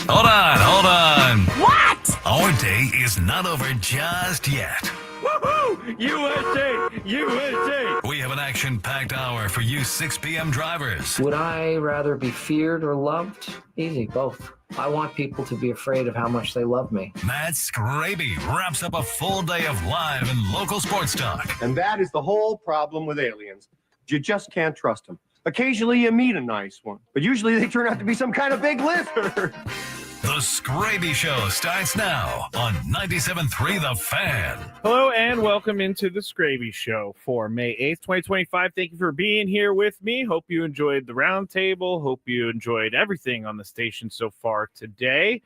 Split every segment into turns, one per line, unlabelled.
Hold on.
What?
Our day is not over just yet.
Woohoo! USA! USA!
We have an action-packed hour for you 6 p.m. drivers.
Would I rather be feared or loved? Easy, both. I want people to be afraid of how much they love me.
Matt Skraby wraps up a full day of live and local sports talk.
And that is the whole problem with aliens. You just can't trust them. Occasionally you meet a nice one, but usually they turn out to be some kind of big lizard.
The Skraby Show starts now on 97.3 The Fan.
Hello and welcome into the Skraby Show for May 8th, 2025. Thank you for being here with me. Hope you enjoyed the roundtable. Hope you enjoyed everything on the station so far today.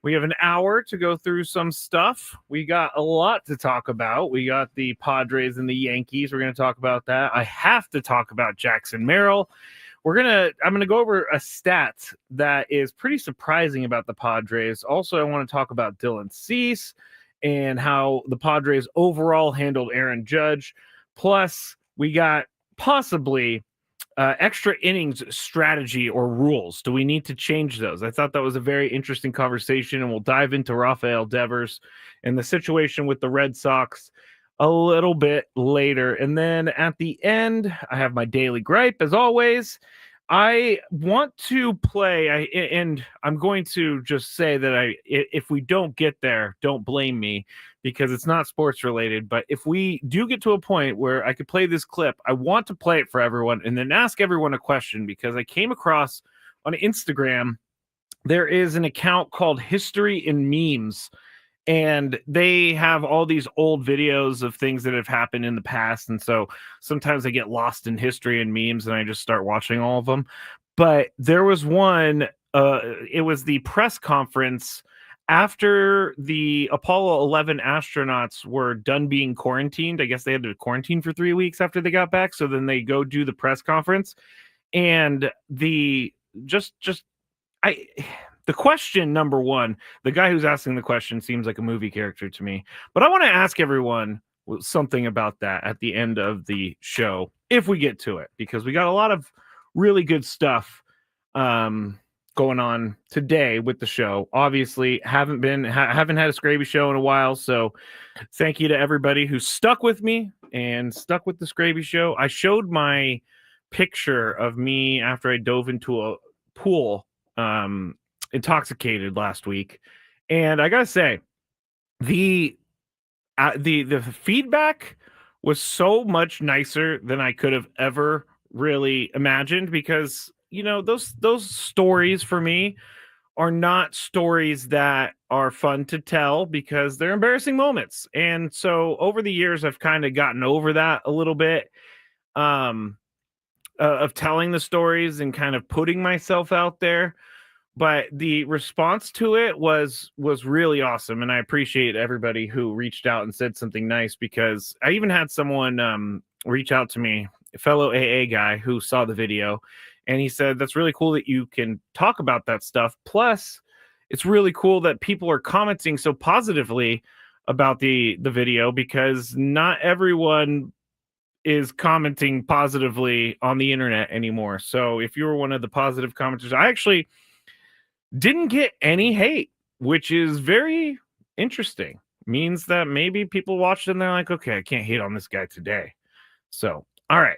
We have an hour to go through some stuff. We got a lot to talk about. We got the Padres and the Yankees. We're going to talk about that. I have to talk about Jackson Merrill. I'm gonna go over a stat that is pretty surprising about the Padres. Also, I want to talk about Dylan Cease and how the Padres overall handled Aaron Judge. Plus, we got possibly extra innings strategy or rules. Do we need to change those? I thought that was a very interesting conversation, and we'll dive into Rafael Devers and the situation with the Red Sox a little bit later. And then at the end, I have my daily gripe as always. I want to play, and I'm going to just say that if we don't get there, don't blame me because it's not sports related. But if we do get to a point where I could play this clip, I want to play it for everyone and then ask everyone a question because I came across on Instagram, there is an account called History in Memes. And they have all these old videos of things that have happened in the past. And so sometimes I get lost in history and memes and I just start watching all of them. But there was one, it was the press conference after the Apollo 11 astronauts were done being quarantined. I guess they had to quarantine for 3 weeks after they got back. So then they go do the press conference. And the question, number one, the guy who's asking the question seems like a movie character to me. But I want to ask everyone something about that at the end of the show, if we get to it, because we got a lot of really good stuff going on today with the show. Obviously, haven't had a Skraby Show in a while, so thank you to everybody who stuck with me and stuck with the Skraby Show. I showed my picture of me after I dove into a pool intoxicated last week, and I gotta say the feedback was so much nicer than I could have ever really imagined, because those stories for me are not stories that are fun to tell because they're embarrassing moments. And so over the years I've kind of gotten over that a little bit of telling the stories and kind of putting myself out there. But the response to it was really awesome. And I appreciate everybody who reached out and said something nice, because I even had someone reach out to me, a fellow AA guy who saw the video. And he said, that's really cool that you can talk about that stuff. Plus, it's really cool that people are commenting so positively about the video, because not everyone is commenting positively on the internet anymore. So if you were one of the positive commenters, I actually didn't get any hate, which is very interesting. Means that maybe people watched it and they're like, okay, I can't hate on this guy today. So, all right.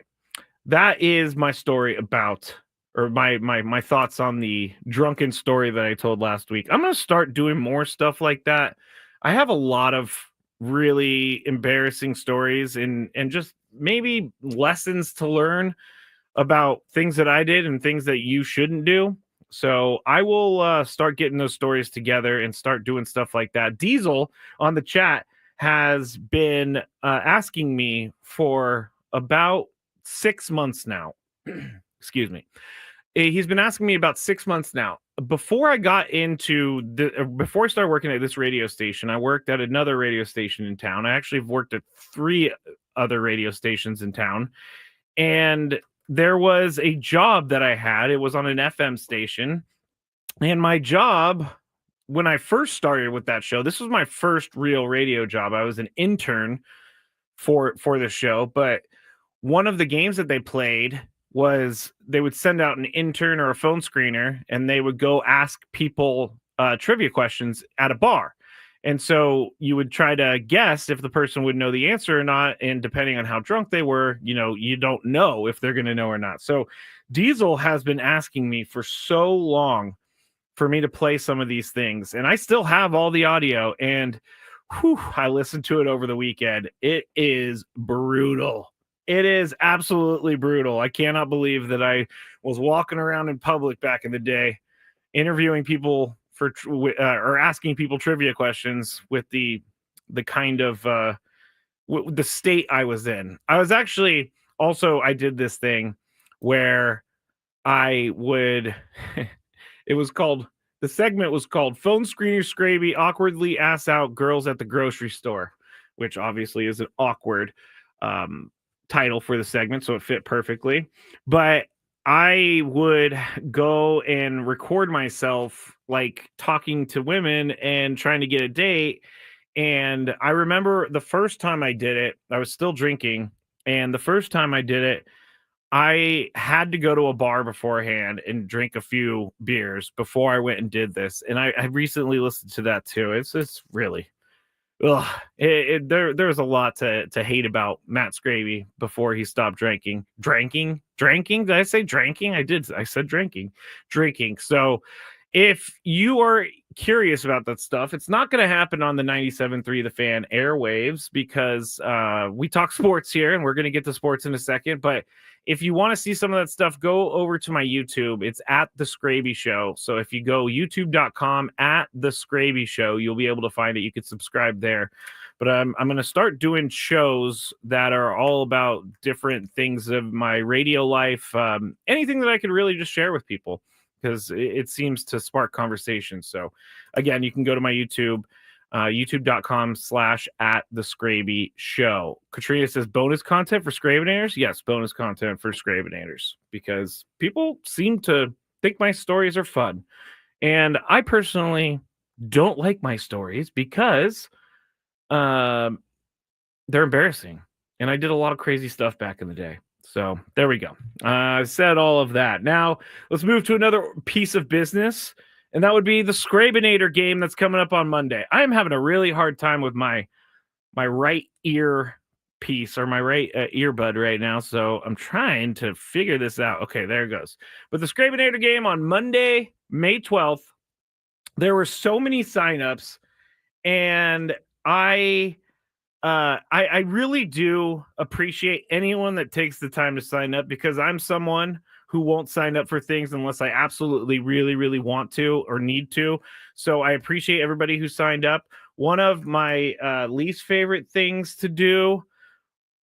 That is my story about, or my thoughts on the drunken story that I told last week. I'm going to start doing more stuff like that. I have a lot of really embarrassing stories and just maybe lessons to learn about things that I did and things that you shouldn't do. So I will start getting those stories together and start doing stuff like that. Diesel on the chat has been asking me for about 6 months now. Excuse me. He's been asking me about 6 months now. Before I before I started working at this radio station, I worked at another radio station in town. I actually have worked at 3 other radio stations in town. And there was a job that I had. It was on an FM station. And my job, when I first started with that show, this was my first real radio job. I was an intern for the show. But one of the games that they played was they would send out an intern or a phone screener, and they would go ask people trivia questions at a bar. And so you would try to guess if the person would know the answer or not. And depending on how drunk they were, you don't know if they're going to know or not. So Diesel has been asking me for so long for me to play some of these things. And I still have all the audio. And I listened to it over the weekend. It is brutal. It is absolutely brutal. I cannot believe that I was walking around in public back in the day, interviewing people or asking people trivia questions with the kind of the state I was in. I was actually I did this thing where I would the segment was called Phone Screener Skraby Awkwardly Ass Out Girls at the Grocery Store, which obviously is an awkward title for the segment, so it fit perfectly. But I would go and record myself like talking to women and trying to get a date. And I remember the first time I did it, I was still drinking. And the first time I did it, I had to go to a bar beforehand and drink a few beers before I went and did this. And I recently listened to that too. It's really, there's a lot to hate about Matt Skraby before he stopped drinking. Drinking? Did I say drinking? I did. I said drinking. So if you are curious about that stuff, it's not going to happen on the 97.3 The Fan airwaves because we talk sports here, and we're going to get to sports in a second. But if you want to see some of that stuff, go over to my YouTube. It's at The Skraby Show. So if you go youtube.com at The Skraby Show, you'll be able to find it. You can subscribe there. But I'm going to start doing shows that are all about different things of my radio life, anything that I could really just share with people, because it seems to spark conversation. So again, you can go to my YouTube, youtube.com/@the-Skraby-Show. Katrina says bonus content for Skrabinators. Yes, bonus content for Skrabinators, because people seem to think my stories are fun. And I personally don't like my stories because they're embarrassing. And I did a lot of crazy stuff back in the day. So there we go. I said all of that. Now let's move to another piece of business, and that would be the Skrabinator game that's coming up on Monday. I am having a really hard time with my right ear piece or my right earbud right now, so I'm trying to figure this out. Okay, there it goes. But the Skrabinator game on Monday, May 12th, there were so many signups, and I really do appreciate anyone that takes the time to sign up, because I'm someone who won't sign up for things unless I absolutely really, really want to or need to. So I appreciate everybody who signed up. One of my least favorite things to do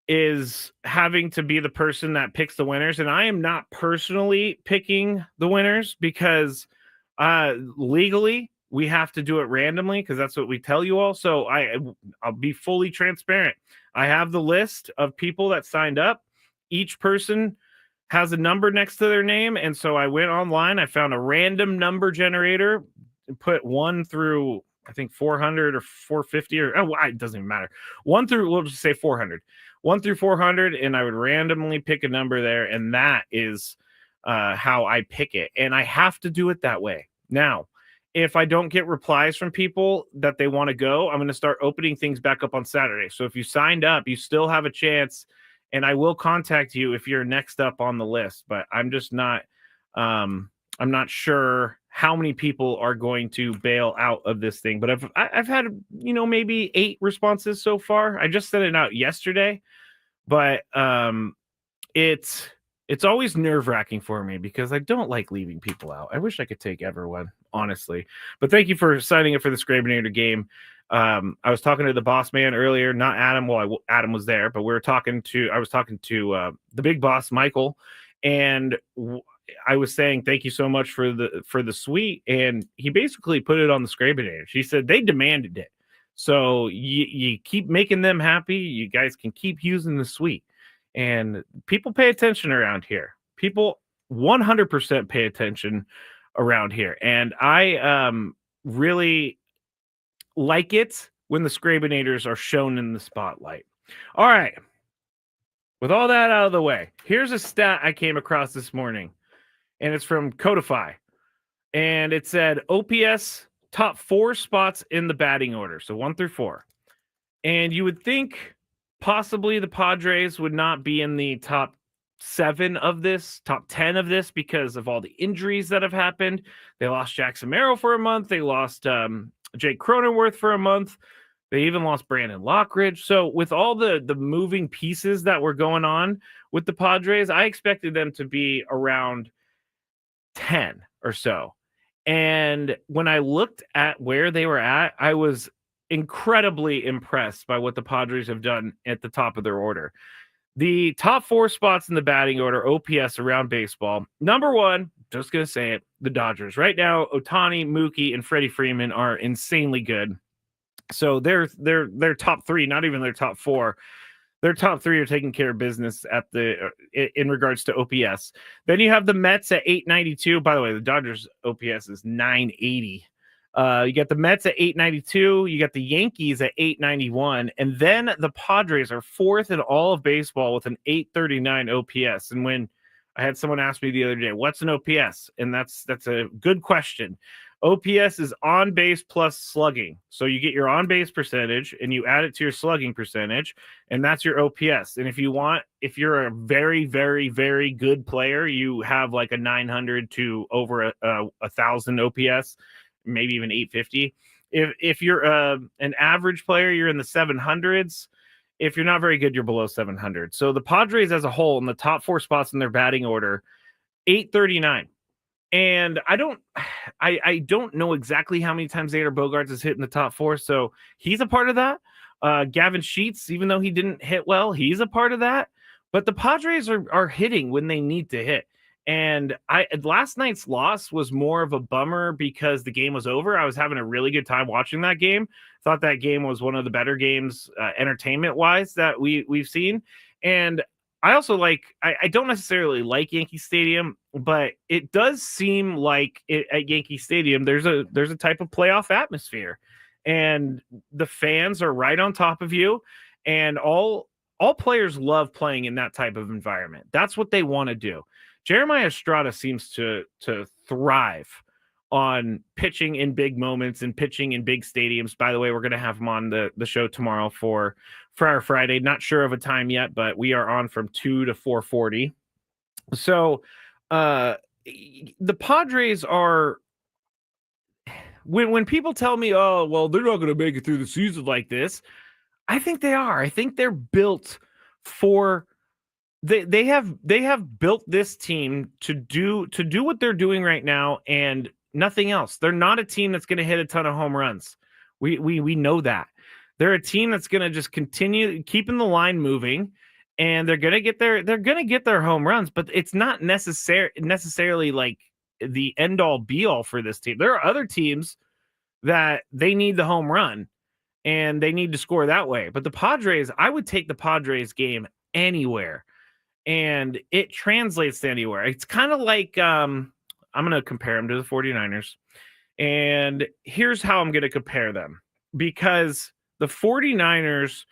is having to be the person that picks the winners. And I am not personally picking the winners because legally we have to do it randomly, because that's what we tell you all. So I'll be fully transparent. I have the list of people that signed up. Each person has a number next to their name. And so I went online, I found a random number generator and put 1 through, I think 400 or 450 or it doesn't even matter. 1 through, we'll just say 400. 1 through 400, and I would randomly pick a number there. And that is how I pick it. And I have to do it that way. Now, if I don't get replies from people that they want to go, I'm going to start opening things back up on Saturday. So if you signed up, you still have a chance, and I will contact you if you're next up on the list. But I'm just not, I'm not sure how many people are going to bail out of this thing. But I've had, maybe 8 responses so far. I just sent it out yesterday, but it's always nerve-wracking for me because I don't like leaving people out. I wish I could take everyone, honestly. But thank you for signing up for the Skrabinator game. I was talking to the boss man earlier, not Adam. Well, Adam was there, but I was talking to the big boss, Michael, and I was saying thank you so much for the suite, and he basically put it on the Skrabinators. He said they demanded it, so you keep making them happy. You guys can keep using the suite. And people pay attention around here. People 100% pay attention around here. And I really like it when the Skrabinators are shown in the spotlight. All right. With all that out of the way, here's a stat I came across this morning. And it's from Codify. And it said OPS top 4 spots in the batting order, so 1 through 4. And you would think possibly the Padres would not be in the top 7 of this, top 10 of this, because of all the injuries that have happened. They lost Jackson Merrill for a month. They lost Jake Cronenworth for a month. They even lost Brandon Lockridge. So with all the moving pieces that were going on with the Padres, I expected them to be around 10 or so. And when I looked at where they were at, I was incredibly impressed by what the Padres have done at the top of their order. The top 4 spots in the batting order, OPS around baseball. Number 1, just going to say it, the Dodgers. Right now, Ohtani, Mookie, and Freddie Freeman are insanely good. So they're top 3, not even their top 4. Their top 3 are taking care of business in regards to OPS. Then you have the Mets at 892. By the way, the Dodgers OPS is 980. You got the Mets at 892. You got the Yankees at 891. And then the Padres are 4th in all of baseball with an 839 OPS. And when I had someone ask me the other day, what's an OPS? And that's a good question. OPS is on base plus slugging. So you get your on base percentage and you add it to your slugging percentage, and that's your OPS. And if you're a very, very, very good player, you have like a 900 to over a 1,000 OPS, maybe even 850. If you're an average player, you're in the 700s. If you're not very good, you're below 700. So the Padres as a whole in the top 4 spots in their batting order, 839. And I don't know exactly how many times Xander Bogaerts has hit in the top 4, so he's a part of that. Gavin Sheets, even though he didn't hit well, he's a part of that. But the Padres are hitting when they need to hit. And last night's loss was more of a bummer because the game was over. I was having a really good time watching that game. Thought that game was one of the better games entertainment-wise that we've seen. And I also I don't necessarily like Yankee Stadium, but it does seem like at Yankee Stadium there's a type of playoff atmosphere, and the fans are right on top of you, and all players love playing in that type of environment. That's what they want to do. Jeremiah Estrada seems to thrive on pitching in big moments and pitching in big stadiums. By the way, we're going to have him on the show tomorrow for our Friday. Not sure of a time yet, but we are on from 2 to 4:40. So the Padres are, when people tell me, oh, well, they're not going to make it through the season like this, I think they are. I think they're built for they have built this team to do what they're doing right now and nothing else. They're not a team that's going to hit a ton of home runs. We know that. They're a team that's going to just continue keeping the line moving, and they're going to get their home runs, but it's not necessarily like the end all be all for this team. There are other teams that they need the home run and they need to score that way. But the Padres, I would take the Padres game anywhere, and it translates to anywhere. It's kind of like I'm going to compare them to the 49ers. And here's how I'm going to compare them, because the 49ers,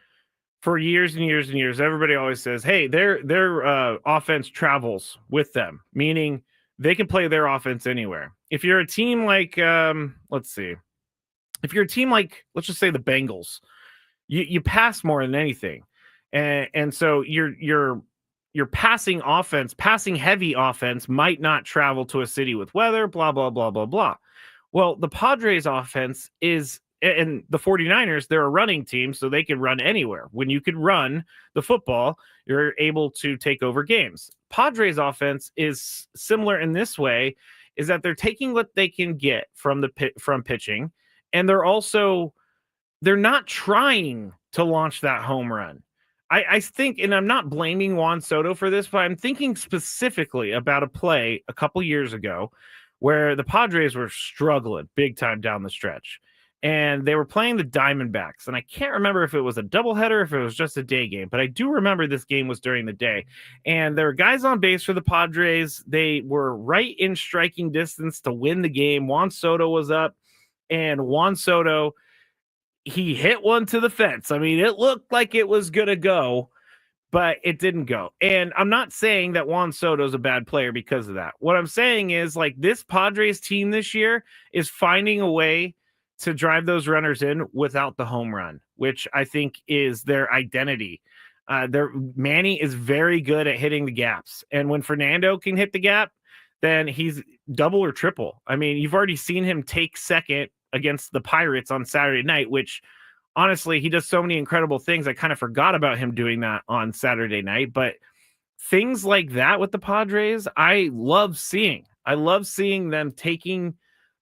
for years and years and years, everybody always says, hey, their offense travels with them, meaning they can play their offense anywhere. If you're a team like, let's just say the Bengals, you pass more than anything. And so your passing offense, passing heavy offense might not travel to a city with weather, blah, blah, blah, blah, blah. Well, the Padres offense is, and the 49ers, they're a running team, so they can run anywhere. When you can run the football, you're able to take over games. Padres offense is similar in this way, is that they're taking what they can get from pitching, and they're not trying to launch that home run. I think, and I'm not blaming Juan Soto for this, but I'm thinking specifically about a play a couple years ago where the Padres were struggling big time down the stretch. And they were playing the Diamondbacks. And I can't remember if it was a doubleheader, if it was just a day game, but I do remember this game was during the day. And there were guys on base for the Padres. They were right in striking distance to win the game. Juan Soto was up, and Juan Soto, he hit one to the fence. I mean, it looked like it was going to go, but it didn't go. And I'm not saying that Juan Soto is a bad player because of that. What I'm saying is, like, this Padres team this year is finding a way to drive those runners in without the home run, which I think is their identity. Manny is very good at hitting the gaps. And when Fernando can hit the gap, then he's double or triple. I mean, you've already seen him take second against the Pirates on Saturday night, which honestly, he does so many incredible things. I kind of forgot about him doing that on Saturday night, but things like that with the Padres, I love seeing. I love seeing them taking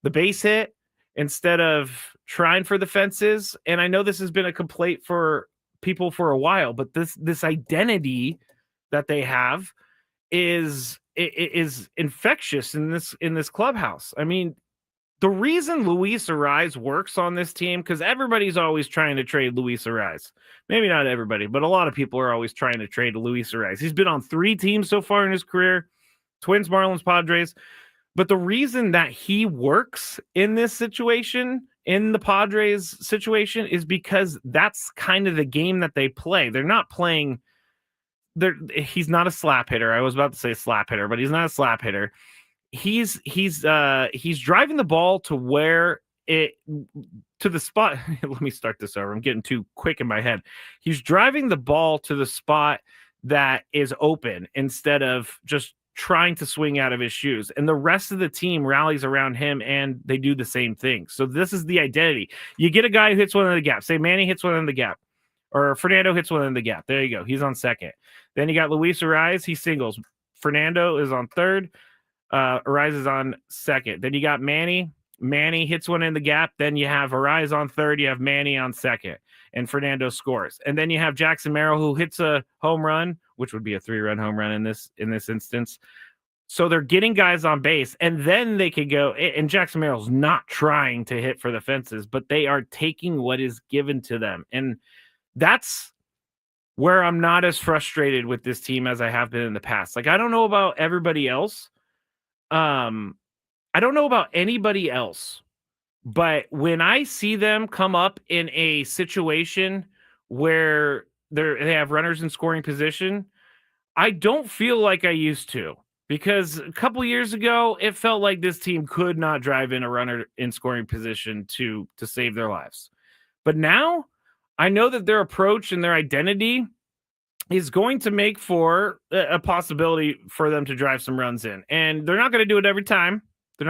the base hit instead of trying for the fences. And I know this has been a complaint for people for a while, but this identity that they have is infectious in this clubhouse. I mean, the reason Luis Ariz works on this team, because everybody's always trying to trade Luis Ariz. Maybe not everybody, but a lot of people are always trying to trade Luis Ariz. He's been on 3 teams so far in his career: Twins, Marlins, Padres. But the reason that he works in this situation, in the Padres situation, is because that's kind of the game that they play. They're not playing. He's not a slap hitter. I was about to say slap hitter, but he's not a slap hitter. He's driving the ball to the spot. Let me start this over. I'm getting too quick in my head. He's driving the ball to the spot that is open instead of just trying to swing out of his shoes. And the rest of the team rallies around him and they do the same thing. So this is the identity. You get a guy who hits one in the gap. Say Manny hits one in the gap, or Fernando hits one in the gap. There you go. He's on second. Then you got Luis Ariz. He singles. Fernando is on third. Ariz is on second. Then you got Manny. Manny hits one in the gap. Then you have Ariz on third. You have Manny on second. And Fernando scores. And then you have Jackson Merrill, who hits a home run, which would be a 3-run home run in this instance. So they're getting guys on base, and then they could go. And Jackson Merrill's not trying to hit for the fences, but they are taking what is given to them. And that's where I'm not as frustrated with this team as I have been in the past. Like, I don't know about everybody else. I don't know about anybody else. But when I see them come up in a situation where they have runners in scoring position, I don't feel like I used to. Because a couple years ago, it felt like this team could not drive in a runner in scoring position to save their lives. But now, I know that their approach and their identity is going to make for a possibility for them to drive some runs in. And they're not going to do it every time. But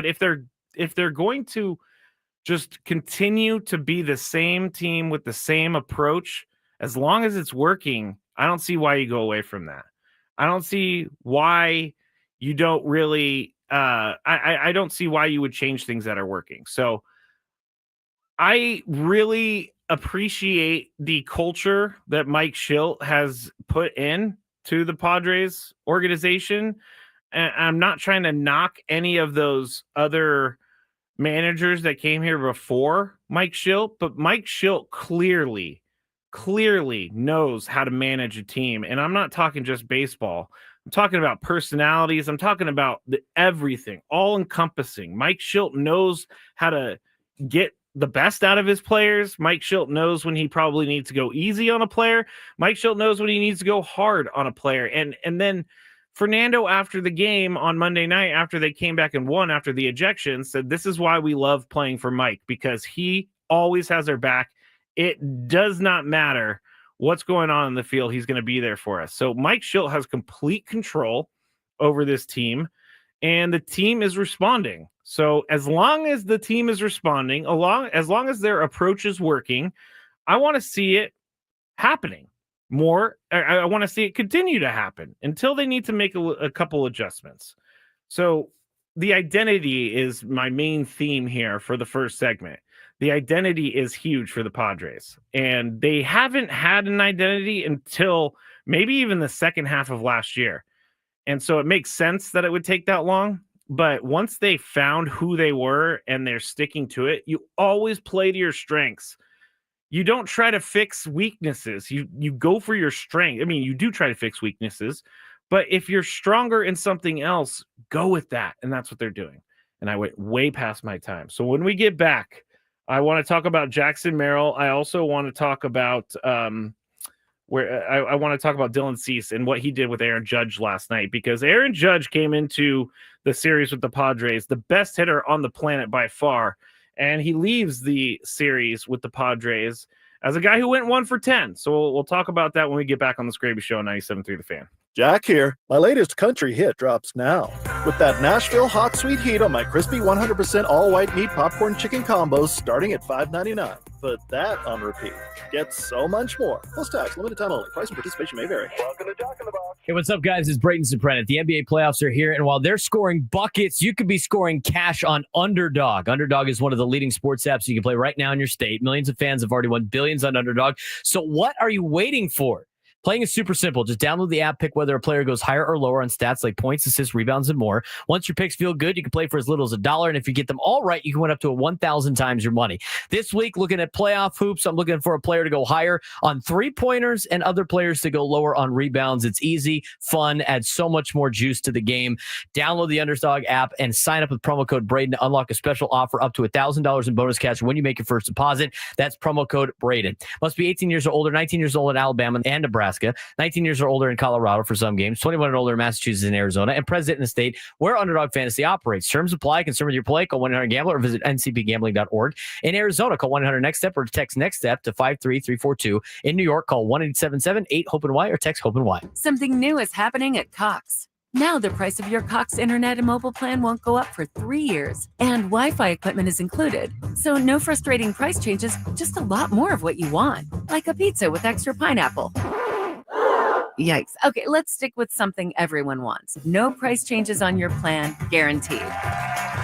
if they're going to just continue to be the same team with the same approach, as long as it's working, I don't see why you go away from that. I don't see why you don't really I don't see why you would change things that are working. So I really appreciate the culture that Mike Schilt has put in to the Padres organization. And I'm not trying to knock any of those other managers that came here before Mike Schilt, but Mike Schilt clearly knows how to manage a team. And I'm not talking just baseball. I'm talking about personalities. I'm talking about everything, all encompassing. Mike Schilt knows how to get the best out of his players. Mike Schilt knows when he probably needs to go easy on a player. Mike Schilt knows when he needs to go hard on a player. And then Fernando, after the game on Monday night, after they came back and won after the ejection, said, "This is why we love playing for Mike, because he always has our back. It does not matter what's going on in the field. He's going to be there for us." So Mike Schilt has complete control over this team, and the team is responding. So as long as the team is responding, as long as their approach is working, I want to see it happening more. I want to see it continue to happen until they need to make a couple adjustments. So the identity is my main theme here for the first segment. The identity is huge for the Padres, and they haven't had an identity until maybe even the second half of last year. And so it makes sense that it would take that long. But once they found who they were and they're sticking to it, you always play to your strengths. You don't try to fix weaknesses. You go for your strength. I mean, you do try to fix weaknesses, but if you're stronger in something else, go with that. And that's what they're doing. And I went way past my time. So when we get back, I want to talk about Jackson Merrill. I also want to talk about I want to talk about Dylan Cease and what he did with Aaron Judge last night, because Aaron Judge came into the series with the Padres, the best hitter on the planet by far. and he leaves the series with the Padres as a guy who went 1 for 10. So we'll talk about that when we get back on the Skraby Show on 97.3 The Fan.
Jack here. My latest country hit drops now. With that Nashville hot sweet heat on my crispy 100% all-white meat popcorn chicken combos starting at $5.99. Put that on repeat. Get so much more. Plus tax, limited time only. Price and participation may vary.
Welcome to Jack in the Box.
Hey, what's up, guys? It's Brayden Soprano. The NBA playoffs are here, and while they're scoring buckets, you could be scoring cash on Underdog. Underdog is one of the leading sports apps you can play right now in your state. Millions of fans have already won billions on Underdog. So what are you waiting for? Playing is super simple. Just download the app, pick whether a player goes higher or lower on stats like points, assists, rebounds, and more. Once your picks feel good, you can play for as little as $1, and if you get them all right, you can win up to 1,000 times your money. This week, looking at playoff hoops, I'm looking for a player to go higher on three-pointers and other players to go lower on rebounds. It's easy, fun, adds so much more juice to the game. Download the Underdog app and sign up with promo code Braden to unlock a special offer up to $1,000 in bonus cash when you make your first deposit. That's promo code Braden. Must be 18 years or older, 19 years old in Alabama and Nebraska, 19 years or older in Colorado for some games, 21 and older in Massachusetts and Arizona, and present in the state where Underdog Fantasy operates. Terms apply. Concern with your play? Call 1-800-GAMBLER or visit ncpgambling.org. In Arizona, call 1-800-NEXT-STEP or text NEXT-STEP to 53342. In New York, call 1-877-8-HOPE-NY or text HOPE-NY.
Something new is happening at Cox. Now the price of your Cox internet and mobile plan won't go up for 3 years, and Wi-Fi equipment is included. So no frustrating price changes, just a lot more of what you want, like a pizza with extra pineapple. Yikes. Okay, let's stick with something everyone wants. No price changes on your plan, guaranteed.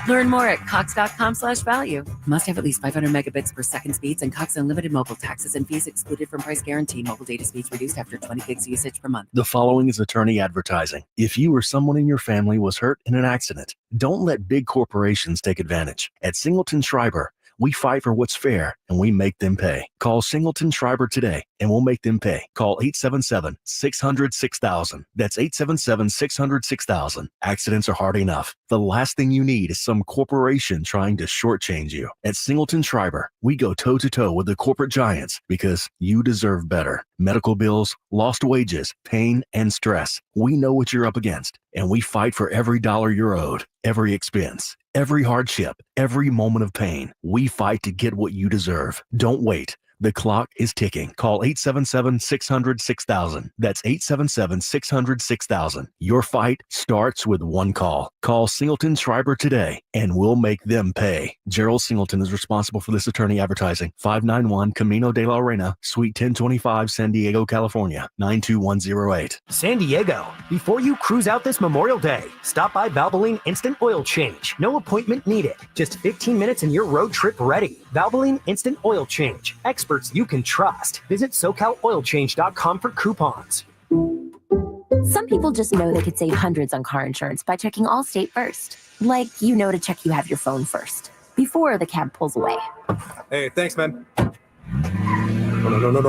Learn more at cox.com/value. Must have at least 500 megabits per second speeds and Cox Unlimited mobile taxes and fees excluded from price guarantee. Mobile data speeds reduced after 20 gigs usage per month.
The following is attorney advertising. If you or someone in your family was hurt in an accident, don't let big corporations take advantage. At Singleton Schreiber, we fight for what's fair, and we make them pay. Call Singleton Schreiber today, and we'll make them pay. Call 877-600-6000. That's 877-600-6000. Accidents are hard enough. The last thing you need is some corporation trying to shortchange you. At Singleton Schreiber, we go toe-to-toe with the corporate giants because you deserve better. Medical bills, lost wages, pain, and stress. We know what you're up against, and we fight for every dollar you're owed, every expense, every hardship, every moment of pain. We fight to get what you deserve. Don't wait. The clock is ticking. Call 877-600-6000. That's 877-600-6000. Your fight starts with one call. Call Singleton Schreiber today, and we'll make them pay. Gerald Singleton is responsible for this attorney advertising. 591 Camino de la Reina, Suite 1025, San Diego, California, 92108.
San Diego, before you cruise out this Memorial Day, stop by Valvoline Instant Oil Change. No appointment needed. Just 15 minutes and you're road trip ready. Valvoline Instant Oil Change. Experts you can trust. Visit SoCalOilChange.com for coupons.
Some people just know they could save hundreds on car insurance by checking Allstate first. Like, you know, to check you have your phone first, before the cab pulls away.
Hey, thanks, man. No,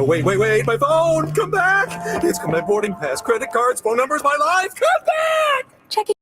wait, my phone, come back. It's my boarding pass, credit cards, phone numbers, my life, come back.
Check it.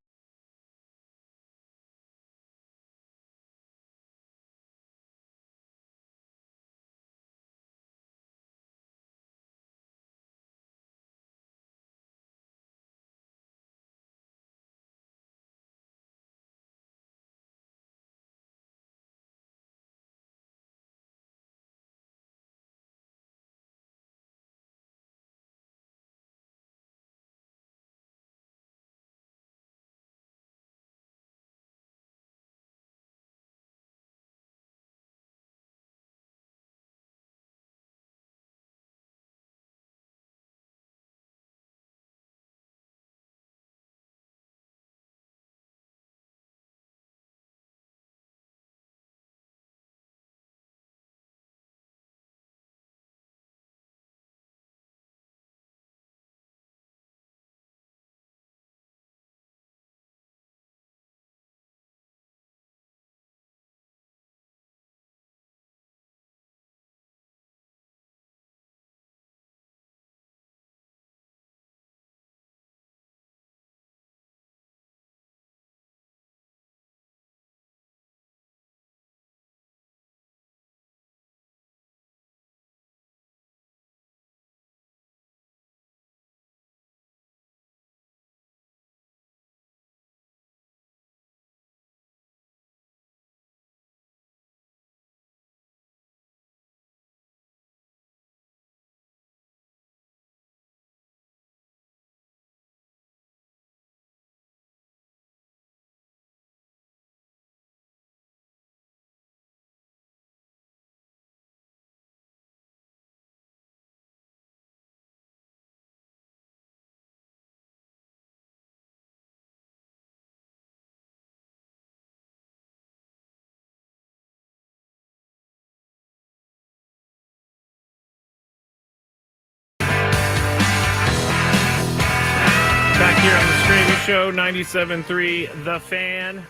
Show, 97.3 The Fan.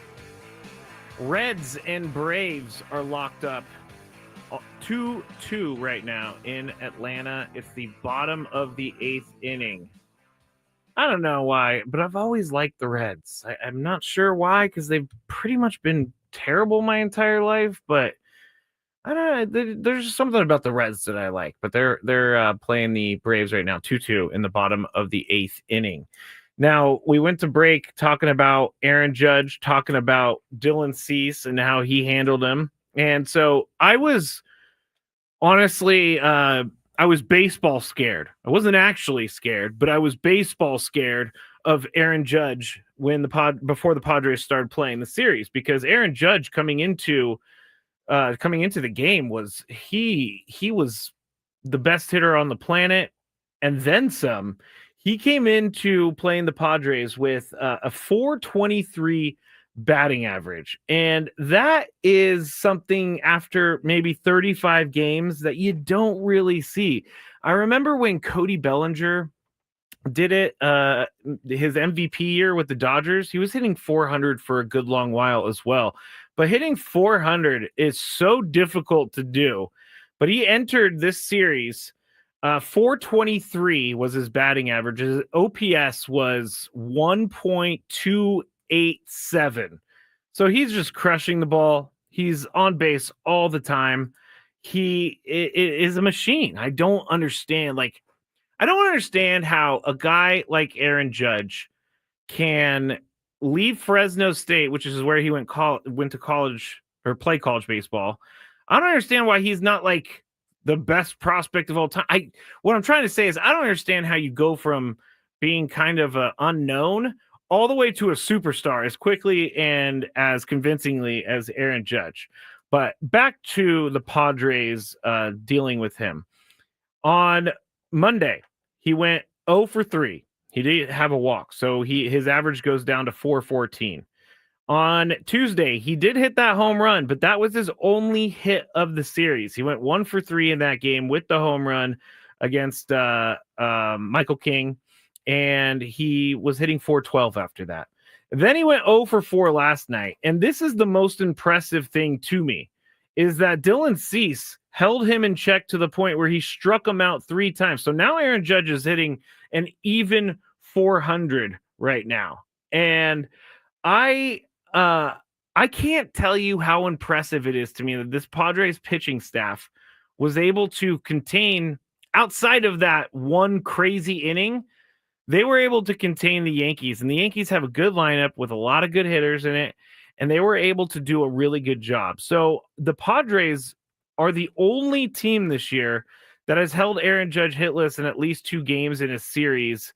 Reds and Braves are locked up 2-2 right now in Atlanta. It's the bottom of the 8th inning. I don't know why, but I've always liked the Reds. I'm not sure why, because they've pretty much been terrible my entire life, but I don't know. There's something about the Reds that I like, but they're playing the Braves right now, 2-2 in the bottom of the 8th inning. Now, we went to break talking about Aaron Judge, talking about Dylan Cease and how he handled him. And so I was honestly, I was baseball scared. I wasn't actually scared, but I was baseball scared of Aaron Judge before the Padres started playing the series, because Aaron Judge coming into the game was he was the best hitter on the planet, and then some. He came into playing the Padres with a 423 batting average. And that is something after maybe 35 games that you don't really see. I remember when Cody Bellinger did it, his MVP year with the Dodgers, he was hitting 400 for a good long while as well. But hitting 400 is so difficult to do. But he entered this series 423 was his batting average. His OPS was 1.287. So he's just crushing the ball. He's on base all the time. He is a machine. I don't understand how a guy like Aaron Judge can leave Fresno State, which is where he went to college or play college baseball. I don't understand why he's not like the best prospect of all time. What I'm trying to say is I don't understand how you go from being kind of an unknown all the way to a superstar as quickly and as convincingly as Aaron Judge. But back to the Padres dealing with him. On Monday, he went 0 for 3. He didn't have a walk, so his average goes down to 414. On Tuesday, he did hit that home run, but that was his only hit of the series. He went 1 for 3 in that game with the home run against Michael King, and he was hitting 412 after that. Then he went 0 for 4 last night, and this is the most impressive thing to me, is that Dylan Cease held him in check to the point where he struck him out 3 times. So now Aaron Judge is hitting an even 400 right now, and I can't tell you how impressive it is to me that this Padres pitching staff was able to contain, outside of that one crazy inning, they were able to contain the Yankees. And the Yankees have a good lineup with a lot of good hitters in it, and they were able to do a really good job. So the Padres are the only team this year that has held Aaron Judge hitless in at least 2 games in a series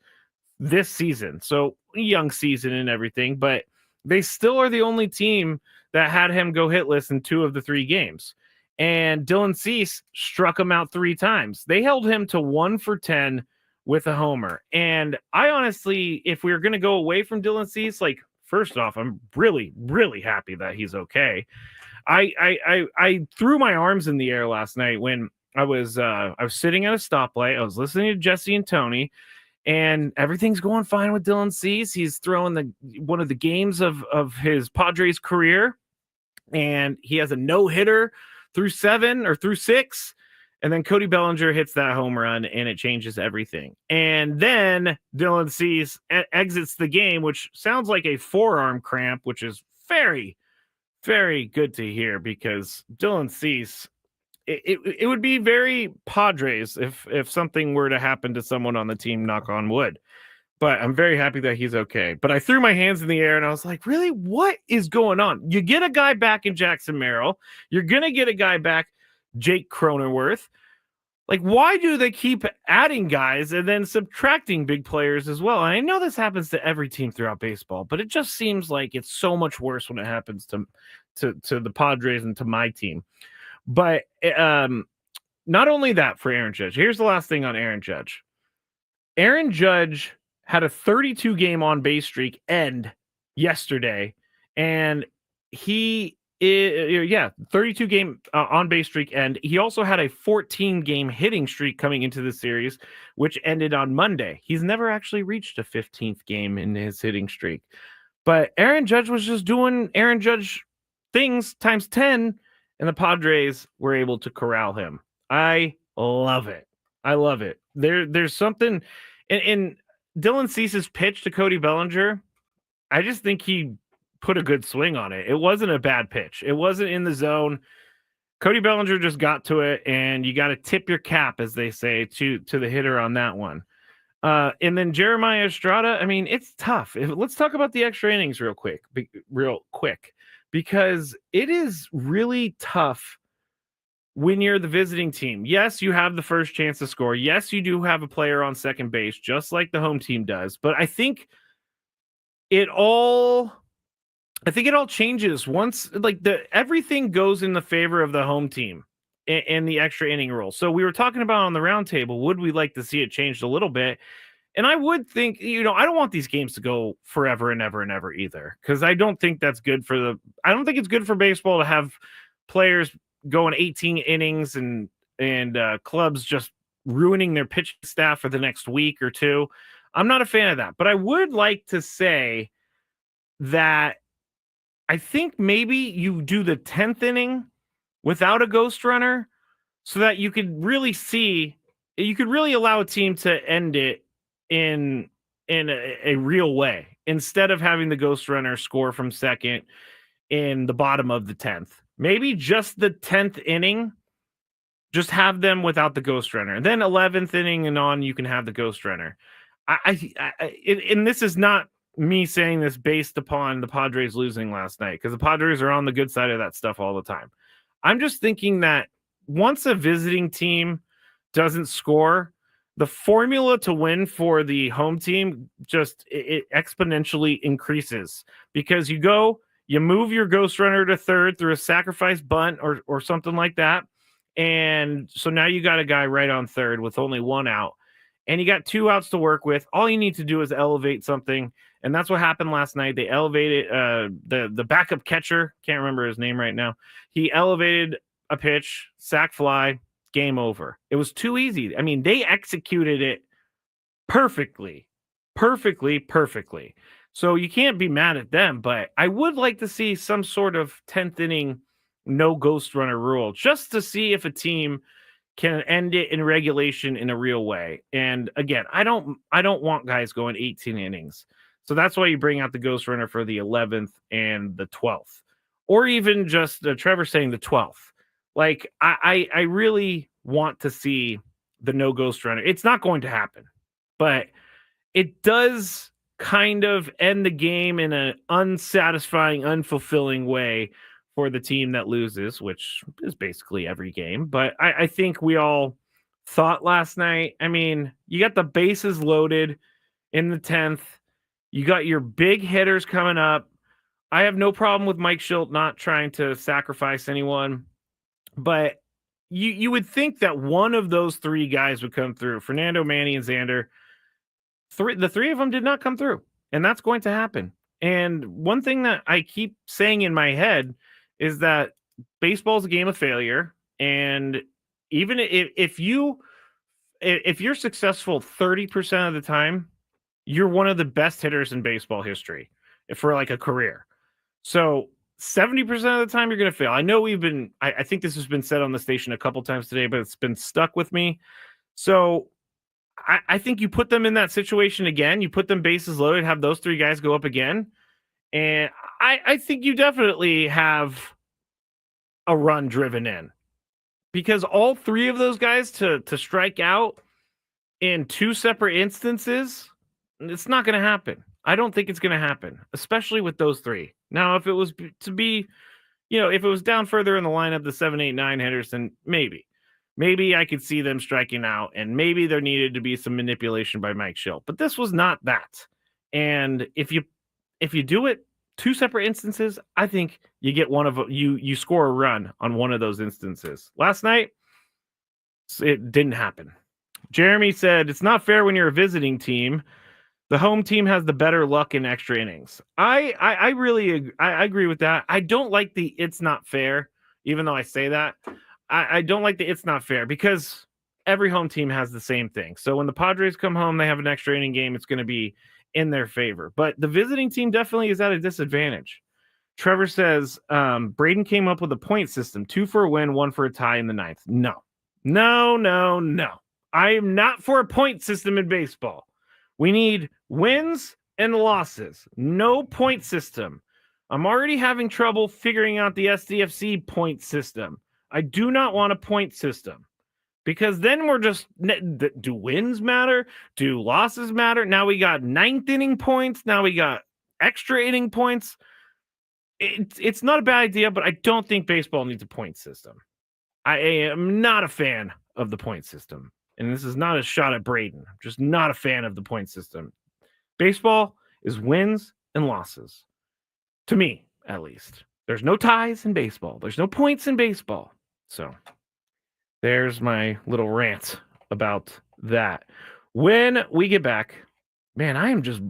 this season. So young season and everything, but they still are the only team that had him go hitless in 2 of the 3 games. And Dylan Cease struck him out 3 times. They held him to 1 for 10 with a homer. And I honestly, if we were going to go away from Dylan Cease, like, first off, I'm really, really happy that he's okay. I threw my arms in the air last night when I was sitting at a stoplight. I was listening to Jesse and Tony, and everything's going fine with Dylan Cease. He's throwing one of the games of his Padres career, and he has a no-hitter through 7 or through 6. And then Cody Bellinger hits that home run, and it changes everything. And then Dylan Cease exits the game, which sounds like a forearm cramp, which is very, very good to hear, because Dylan Cease, it would be very Padres if something were to happen to someone on the team, knock on wood. But I'm very happy that he's okay. But I threw my hands in the air and I was like, really? What is going on? You get a guy back in Jackson Merrill. You're going to get a guy back, Jake Cronenworth. Like, why do they keep adding guys and then subtracting big players as well? And I know this happens to every team throughout baseball, but it just seems like it's so much worse when it happens to the Padres and to my team. But not only that for Aaron Judge. Here's the last thing on Aaron Judge. Aaron Judge had a 32-game on-base streak end yesterday, and he Yeah, 32 game on base streak, and he also had a 14 game hitting streak coming into the series, which ended on Monday. He's never actually reached a 15th game in his hitting streak, but Aaron Judge was just doing Aaron Judge things times 10, and the Padres were able to corral him. I love it. I love it. There's something in Dylan Cease's pitch to Cody Bellinger. I just think he put a good swing on it. It wasn't a bad pitch. It wasn't in the zone. Cody Bellinger just got to it, and you got to tip your cap, as they say, to the hitter on that one. And then Jeremiah Estrada, I mean, it's tough. Let's talk about the extra innings real quick, because it is really tough when you're the visiting team. Yes, you have the first chance to score. Yes, you do have a player on second base, just like the home team does. But I think it all changes once, like, everything goes in the favor of the home team and the extra inning rule. So we were talking about on the roundtable, would we like to see it changed a little bit? And I would think, I don't want these games to go forever and ever and ever either, because I don't think that's good I don't think it's good for baseball to have players going 18 innings and clubs just ruining their pitching staff for the next week or two. I'm not a fan of that, but I would like to say that I think maybe you do the 10th inning without a ghost runner so that you could really allow a team to end it in a real way, instead of having the ghost runner score from second in the bottom of the 10th. Maybe just the 10th inning, just have them without the ghost runner. And then 11th inning and on, you can have the ghost runner. And this is not me saying this based upon the Padres losing last night, because the Padres are on the good side of that stuff all the time. I'm just thinking that once a visiting team doesn't score, the formula to win for the home team just it exponentially increases, because you move your ghost runner to third through a sacrifice bunt or something like that. And so now you got a guy right on third with only one out, and you got two outs to work with. All you need to do is elevate something. And that's what happened last night. They elevated the backup catcher. Can't remember his name right now. He elevated a pitch, sac fly, game over. It was too easy. I mean, they executed it perfectly. So you can't be mad at them, but I would like to see some sort of 10th inning no ghost runner rule, just to see if a team can end it in regulation in a real way. And again, I don't want guys going 18 innings. So that's why you bring out the ghost runner for the 11th and the 12th, or even just Trevor saying the 12th. Like, I really want to see the no ghost runner. It's not going to happen, but it does kind of end the game in an unsatisfying, unfulfilling way for the team that loses, which is basically every game. But I think we all thought last night, I mean, you got the bases loaded in the 10th. You got your big hitters coming up. I have no problem with Mike Schilt not trying to sacrifice anyone, but you would think that one of those three guys would come through. Fernando, Manny, and Xander. The three of them did not come through, and that's going to happen. And one thing that I keep saying in my head is that baseball is a game of failure, and even if you're successful 30% of the time, you're one of the best hitters in baseball history for like a career. So 70% of the time you're going to fail. I know I think this has been said on the station a couple times today, but it's been stuck with me. So I think you put them in that situation again, you put them bases loaded, have those three guys go up again. And I think you definitely have a run driven in, because all three of those guys to strike out in two separate instances, it's not going to happen. I don't think it's going to happen, especially with those three. Now, if it was to be, if it was down further in the lineup, the 7, 8, 9 hitters, then maybe I could see them striking out, and maybe there needed to be some manipulation by Mike Schilt. But this was not that. And if you do it two separate instances, I think you get you score a run on one of those instances. Last night, it didn't happen. Jeremy said, it's not fair when you're a visiting team. The home team has the better luck in extra innings. I really I agree with that. I don't like the it's not fair, even though I say that. I don't like the it's not fair because every home team has the same thing. So when the Padres come home, they have an extra inning game, it's going to be in their favor. But the visiting team definitely is at a disadvantage. Trevor says Braden came up with a point system, 2 for a win, 1 for a tie in the ninth. No. I am not for a point system in baseball. We need wins and losses. No point system. I'm already having trouble figuring out the SDFC point system. I do not want a point system because then we're just, do wins matter? Do losses matter? Now we got ninth inning points. Now we got extra inning points. It's not a bad idea, but I don't think baseball needs a point system. I am not a fan of the point system. And this is not a shot at Braden. I'm just not a fan of the point system. Baseball is wins and losses. To me, at least. There's no ties in baseball. There's no points in baseball. So there's my little rant about that. When we get back, man, I am just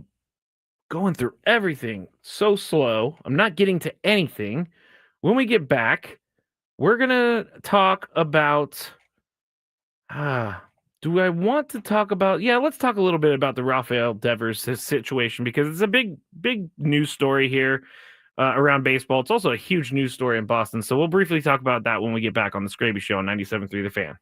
going through everything so slow. I'm not getting to anything. When we get back, we're going to talk about do I want to talk about? Yeah, let's talk a little bit about the Rafael Devers situation because it's a big news story here around baseball. It's also a huge news story in Boston. So we'll briefly talk about that when we get back on the Skraby Show on 97.3 The Fan.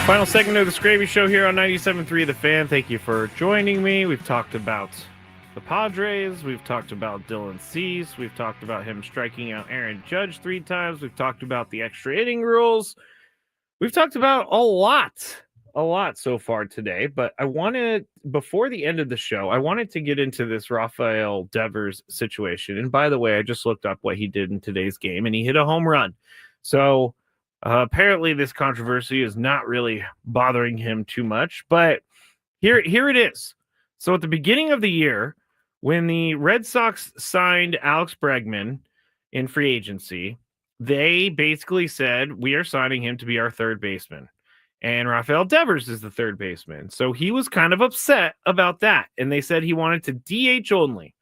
Final segment of the Skraby Show here on 97.3 The Fan. Thank you for joining me. We've talked about the Padres. We've talked about Dylan Cease. We've talked about him striking out Aaron Judge 3 times. We've talked about the extra inning rules. We've talked about a lot so far today, but I wanted, before the end of the show, I wanted to get into this Rafael Devers situation. And by the way, I just looked up what he did in today's game, and he hit a home run. So apparently this controversy is not really bothering him too much, but here it is. So at the beginning of the year, when the Red Sox signed Alex Bregman in free agency, they basically said, we are signing him to be our third baseman. And Rafael Devers is the third baseman. So he was kind of upset about that. And they said he wanted to DH only.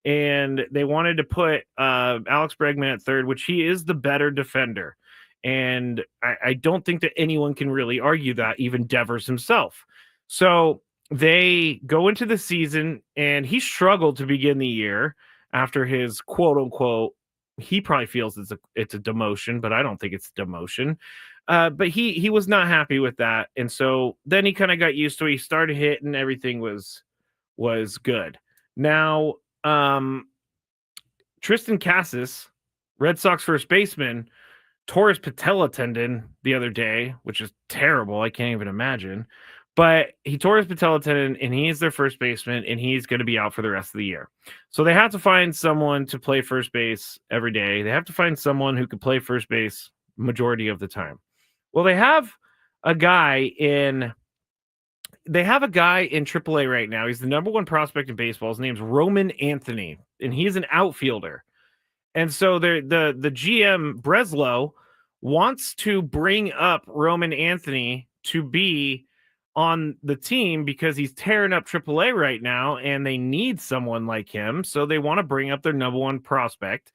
And they wanted to put Alex Bregman at third, which he is the better defender. And I don't think that anyone can really argue that, even Devers himself. So they go into the season, and he struggled to begin the year after his quote-unquote, he probably feels it's a demotion, but I don't think it's a demotion. But he was not happy with that. And so then he kind of got used to it. He started hitting, everything was good. Now, Tristan Casas, Red Sox first baseman, tore his patella tendon the other day, which is terrible. I can't even imagine. But he tore his patella tendon, and he is their first baseman, and he's going to be out for the rest of the year. So they have to find someone to play first base every day. They have to find someone who can play first base majority of the time. Well, they have a guy in AAA right now. He's the number one prospect in baseball. His name's Roman Anthony, and he's an outfielder. And so the GM, Breslow, wants to bring up Roman Anthony to be on the team because he's tearing up AAA right now, and they need someone like him. So they want to bring up their number one prospect.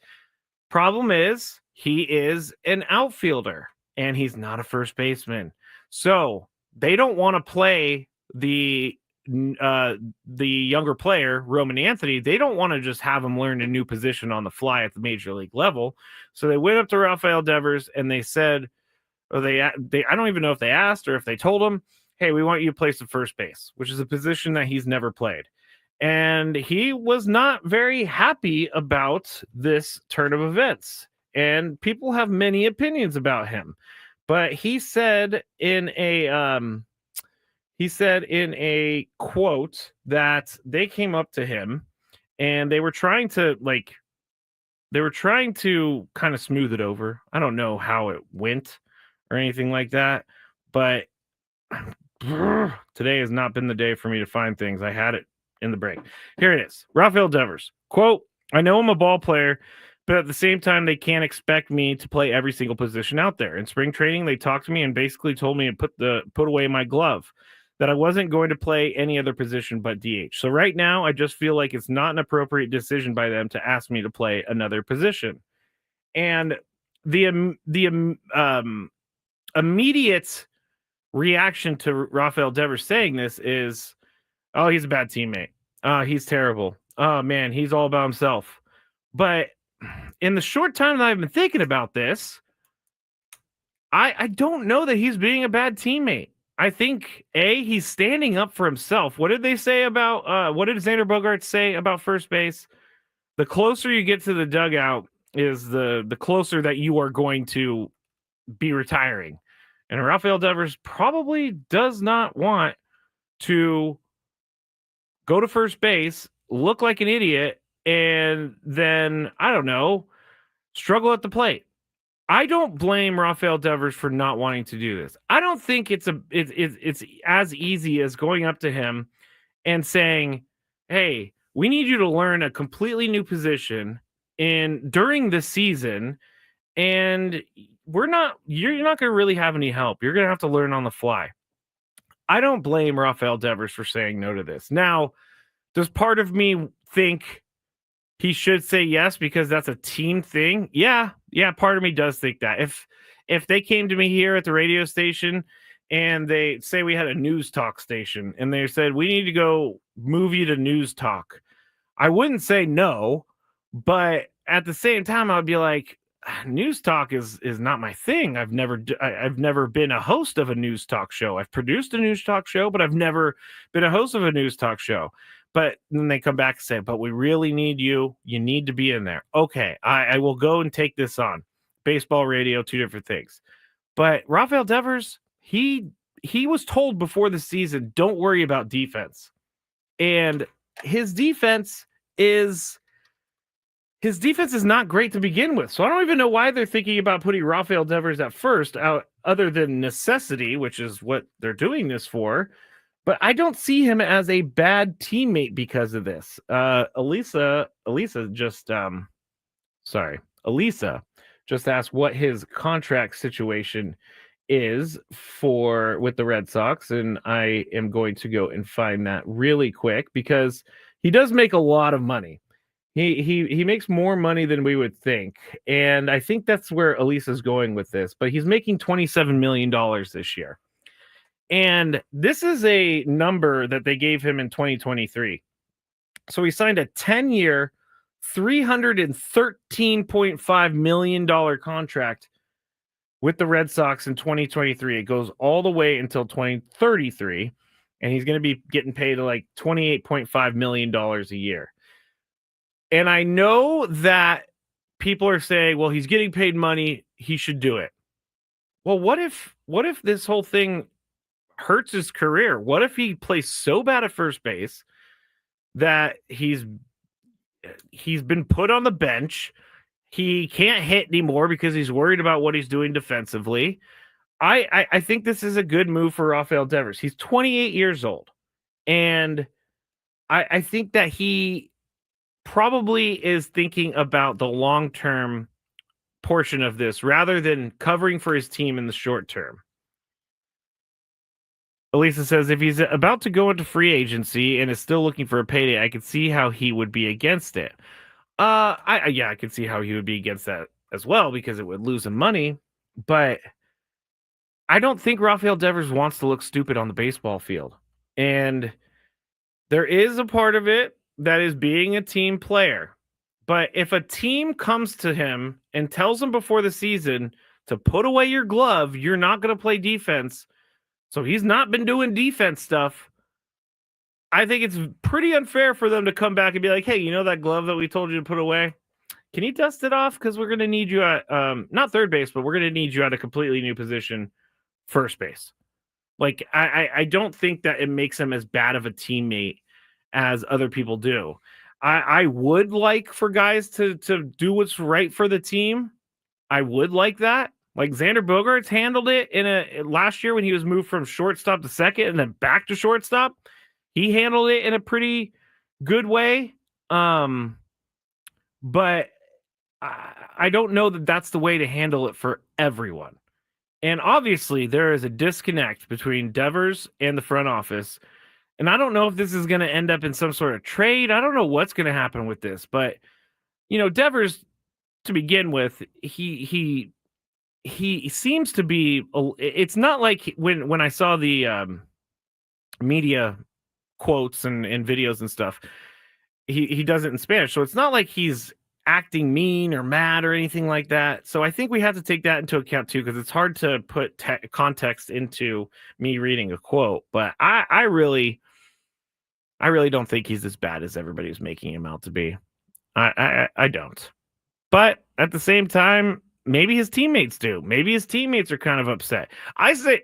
Problem is, he is an outfielder, and he's not a first baseman. So they don't want to play the younger player, Roman Anthony. They don't want to just have him learn a new position on the fly at the major league level. So they went up to Rafael Devers, and they said, or they I don't even know if they asked or if they told him, hey, we want you to play some first base, which is a position that he's never played. And he was not very happy about this turn of events. And people have many opinions about him. But he said in a quote that they came up to him and they were trying to kind of smooth it over. I don't know how it went or anything like that, but today has not been the day for me to find things. I had it in the break. Here it is. Rafael Devers, quote, I know I'm a ball player, but at the same time, they can't expect me to play every single position out there. In spring training, they talked to me and basically told me to put away my glove, that I wasn't going to play any other position but DH. So right now, I just feel like it's not an appropriate decision by them to ask me to play another position. And the immediate reaction to Rafael Devers saying this is, oh, he's a bad teammate. He's terrible. Oh, man, he's all about himself. But in the short time that I've been thinking about this, I don't know that he's being a bad teammate. I think, he's standing up for himself. What did they say about, what did Xander Bogaerts say about first base? The closer you get to the dugout is the closer that you are going to be retiring. And Rafael Devers probably does not want to go to first base, look like an idiot, and then, I don't know, struggle at the plate. I don't blame Rafael Devers for not wanting to do this. I don't think it's as easy as going up to him and saying, hey, we need you to learn a completely new position during the season, and you're not going to really have any help. You're going to have to learn on the fly. I don't blame Rafael Devers for saying no to this. Now, does part of me think he should say yes because that's a team thing? Yeah, part of me does think that. If they came to me here at the radio station and they say we had a news talk station and they said, we need to go move you to news talk, I wouldn't say no, but at the same time, I'd be like, news talk is not my thing. I've never been a host of a news talk show. I've produced a news talk show, but I've never been a host of a news talk show. But then they come back and say, but we really need you. You need to be in there. Okay, I will go and take this on. Baseball, radio, two different things. But Rafael Devers, he was told before the season, don't worry about defense. And his defense is not great to begin with. So I don't even know why they're thinking about putting Rafael Devers at first, out other than necessity, which is what they're doing this for. But I don't see him as a bad teammate because of this. Elisa just asked what his contract situation is with the Red Sox, and I am going to go and find that really quick because he does make a lot of money. He makes more money than we would think, and I think that's where Elisa's going with this. But he's making $27 million this year, and this is a number that they gave him in 2023. So he signed a 10-year, $313.5 million contract with the Red Sox in 2023. It goes all the way until 2033, and he's going to be getting paid like $28.5 million a year. And I know that people are saying, well, he's getting paid money, he should do it. Well, what if this whole thing hurts his career? What if he plays so bad at first base that he's been put on the bench? He can't hit anymore because he's worried about what he's doing defensively. I think this is a good move for Rafael Devers. He's 28 years old, and I think that he probably is thinking about the long-term portion of this rather than covering for his team in the short term. Elisa says, if he's about to go into free agency and is still looking for a payday, I could see how he would be against it. I could see how he would be against that as well because it would lose him money. But I don't think Rafael Devers wants to look stupid on the baseball field. And there is a part of it that is being a team player. But if a team comes to him and tells him before the season to put away your glove, you're not going to play defense. So he's not been doing defense stuff. I think it's pretty unfair for them to come back and be like, hey, you know that glove that we told you to put away? Can you dust it off? Because we're going to need you at, not third base, but we're going to need you at a completely new position, first base. Like, I don't think that it makes him as bad of a teammate as other people do. I would like for guys to do what's right for the team. I would like that. Like Xander Bogaerts handled it last year when he was moved from shortstop to second and then back to shortstop. He handled it in a pretty good way. But I don't know that that's the way to handle it for everyone. And obviously there is a disconnect between Devers and the front office. And I don't know if this is going to end up in some sort of trade. I don't know what's going to happen with this, but Devers, to begin with, he seems to be. It's not like when I saw the media quotes and videos and stuff. He does it in Spanish, so it's not like he's acting mean or mad or anything like that. So I think we have to take that into account too, because it's hard to put context into me reading a quote. But I really don't think he's as bad as everybody's making him out to be. I don't. But at the same time, maybe his teammates do. Maybe his teammates are kind of upset. I say,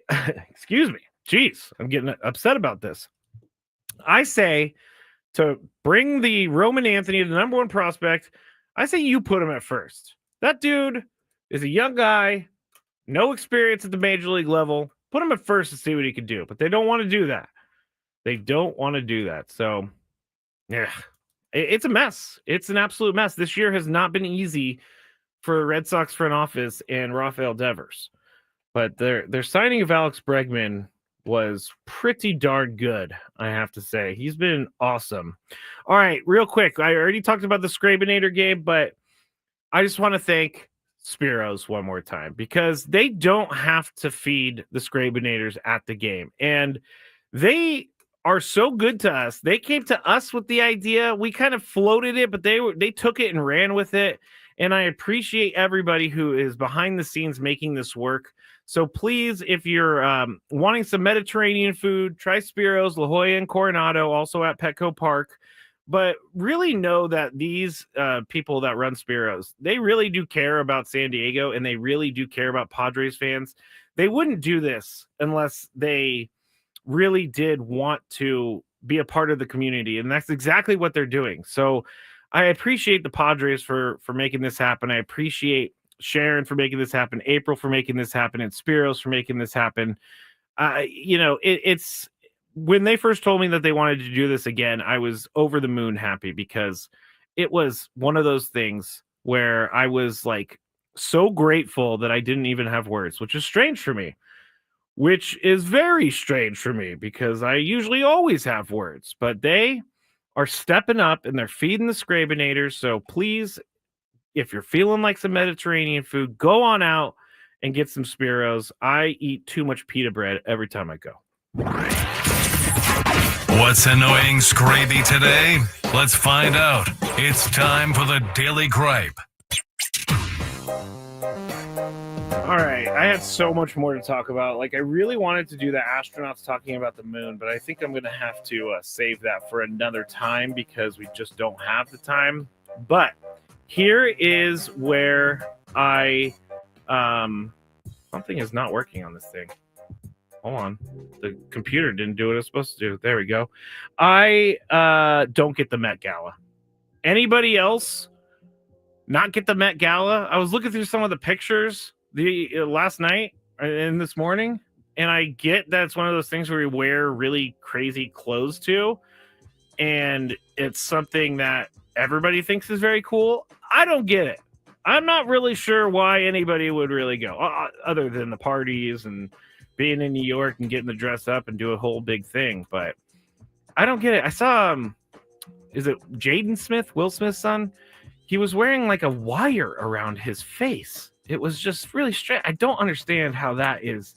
excuse me. Jeez, I'm getting upset about this. I say to bring the Roman Anthony, the number one prospect, I say you put him at first. That dude is a young guy, no experience at the major league level. Put him at first and see what he can do. But they don't want to do that. They don't want to do that. So, yeah, it's a mess. It's an absolute mess. This year has not been easy for the Red Sox front office and Rafael Devers. But their signing of Alex Bregman was pretty darn good, I have to say. He's been awesome. All right, real quick. I already talked about the Scrabinator game, but I just want to thank Spiros one more time because they don't have to feed the Scrabinators at the game. And they are so good to us. They came to us with the idea. We kind of floated it, but they took it and ran with it. And I appreciate everybody who is behind the scenes making this work. So please, if you're wanting some Mediterranean food, try Spiro's, La Jolla, and Coronado, also at Petco Park. But really know that these people that run Spiro's, they really do care about San Diego, and they really do care about Padres fans. They wouldn't do this unless they really did want to be a part of the community, and that's exactly what they're doing. So I appreciate the Padres for making this happen. I appreciate Sharon for making this happen, April for making this happen, and Spiros for making this happen. It's when they first told me that they wanted to do this again, I was over the moon happy, because it was one of those things where I was like so grateful that I didn't even have words, which is strange for me, which is very strange for me, because I usually always have words, but they are stepping up and they're feeding the Skrabinators. So please, if you're feeling like some Mediterranean food, go on out and get some Spiros. I eat too much pita bread every time I go.
What's annoying Skraby today? Let's find out. It's time for the Daily Gripe.
All right, I had so much more to talk about. Like, I really wanted to do the astronauts talking about the moon, but I think I'm going to have to save that for another time, because we just don't have the time. But here is where I something is not working on this thing. Hold on. The computer didn't do what it was supposed to do. There we go. I don't get the Met Gala. Anybody else not get the Met Gala? I was looking through some of the pictures last night and this morning, and I get that it's one of those things where you wear really crazy clothes to, and it's something that everybody thinks is very cool. I don't get it. I'm not really sure why anybody would really go, other than the parties and being in New York and getting to dress up and do a whole big thing. But I don't get it. I saw, is it Jaden Smith, Will Smith's son? He was wearing like a wire around his face. It was just really strange. I don't understand how that is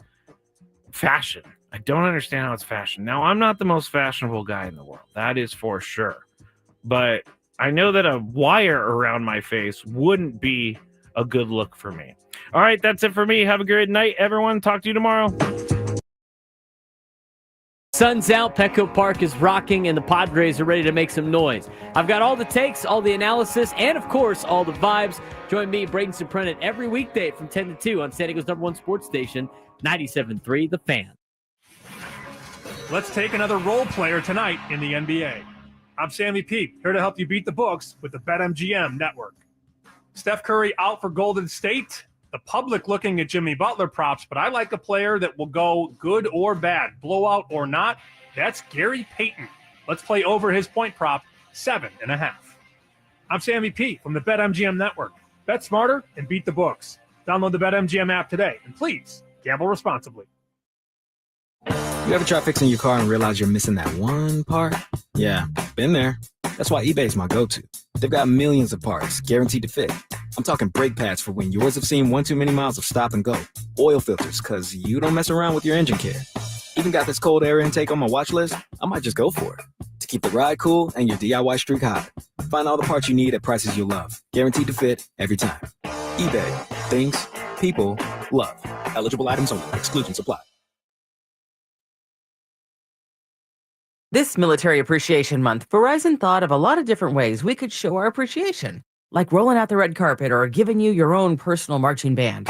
fashion. I don't understand how it's fashion. Now, I'm not the most fashionable guy in the world. That is for sure. But I know that a wire around my face wouldn't be a good look for me. All right, that's it for me. Have a good night, everyone. Talk to you tomorrow.
Sun's out, Petco Park is rocking, and the Padres are ready to make some noise. I've got all the takes, all the analysis, and, of course, all the vibes. Join me, Braden Suprenant, every weekday from 10 to 2 on San Diego's #1 sports station, 97.3 The Fan.
Let's take another role player tonight in the NBA. I'm Sammy Peep, here to help you beat the books with the BetMGM network. Steph Curry out for Golden State. The public looking at Jimmy Butler props, but I like a player that will go good or bad, blowout or not. That's Gary Payton. Let's play over his point prop, 7.5. I'm Sammy P from the BetMGM network. Bet smarter and beat the books. Download the BetMGM app today, and please gamble responsibly.
You ever try fixing your car and realize you're missing that one part? Yeah, been there. That's why eBay's my go-to. They've got millions of parts guaranteed to fit. I'm talking brake pads for when yours have seen one too many miles of stop and go. Oil filters, because you don't mess around with your engine care. Even got this cold air intake on my watch list. I might just go for it. To keep the ride cool and your DIY streak high. Find all the parts you need at prices you'll love. Guaranteed to fit every time. eBay. Things people love. Eligible items only. Exclusions apply.
This Military Appreciation Month, Verizon thought of a lot of different ways we could show our appreciation, like rolling out the red carpet or giving you your own personal marching band.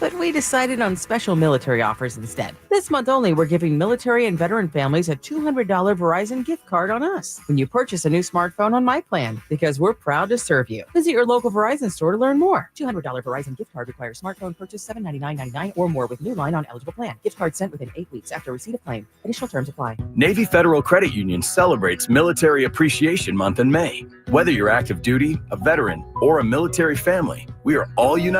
But we decided on special military offers instead. This month only, we're giving military and veteran families a $200 Verizon gift card on us when you purchase a new smartphone on my plan, because we're proud to serve you. Visit your local Verizon store to learn more. $200 Verizon gift card requires smartphone purchase $799.99 or more with new line on eligible plan. Gift card sent within 8 weeks after receipt of claim. Additional terms apply.
Navy Federal Credit Union celebrates Military Appreciation Month in May. Whether you're active duty, a veteran, or a military family, we are all united.